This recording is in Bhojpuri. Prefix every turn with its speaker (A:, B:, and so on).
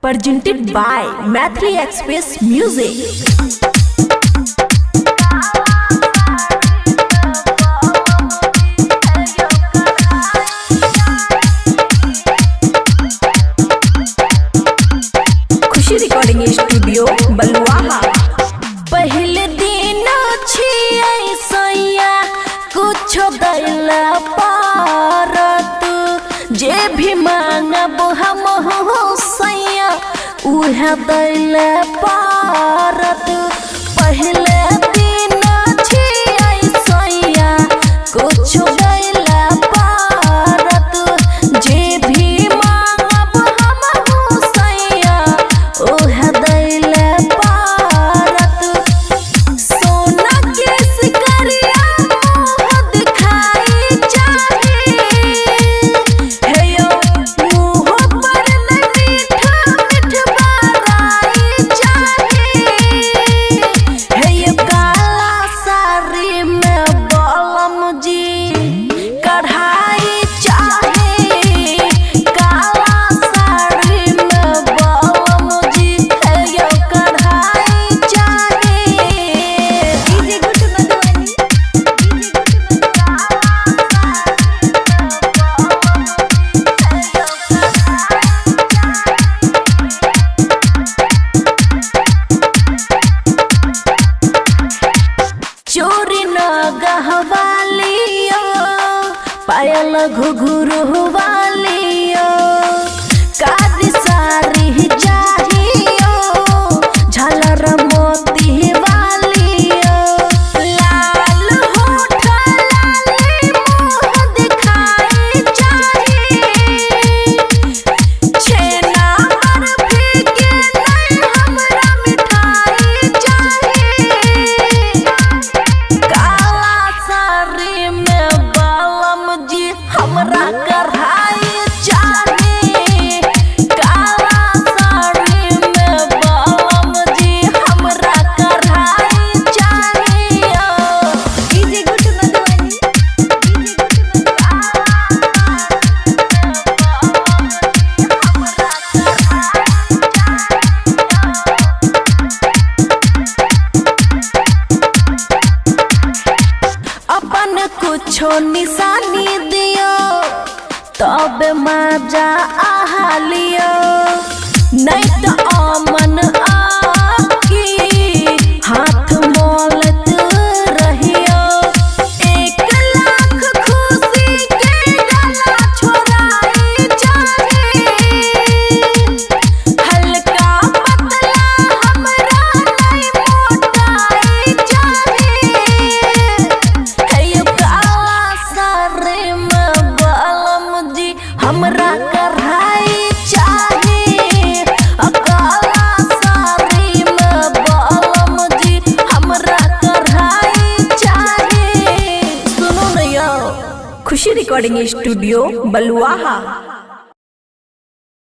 A: presented by Mathri Express Music. Khushi recording studio Baluaha. पहले दिन सैया कुछ दैला पारत, जे भी मांगब हम सैया उह दैला पारत। पहले दिन सैया कुछ दैला पारत, जे भी मांगब हम सैया उह दैला पारत। सोना के सिकरिया मुँह दिखाई चाहे, हेयो मुँह पर मीठ मीठ बाराई चाहे। हेयो काला साड़ी में बलम जी कढ़ाई चाहे, काला साड़ी में बलम जी हेयो कढ़ाई चाहे। डीजे गुट मधुबनी, चोरी न गहवालियो पायल घुघरू वालियो, कादी सारी चाहियो झालर मोती वालियो। लाल होठ लाली मुँह दिखाई चाहे, छेना बर्फी के नहीं हमरा मिठाई चाहे। काला साड़ी में बलम जी हमरा कढ़ाई चाहे, काला साड़ी में बलम जी हमरा कढ़ाई चाहे। डीजे गुट मधुबनी, अपन कुछो निशानी दियो तब मजा आलियो, नहीं तो अमन आकी हाथ मोलत रहियो। 1 लाख खुशी के गला छोड़ाई चाहे, हल्का पतला हमरा नहीं मोटाई चाहे। हेयो काला साड़ी में बलम जी हमरा कढ़ाई चाहे, काला साड़ी में बलम जी हमरा कढ़ाई चाहे। सुनो न यो खुशी रिकॉर्डिंग स्टूडियो बलुआहा।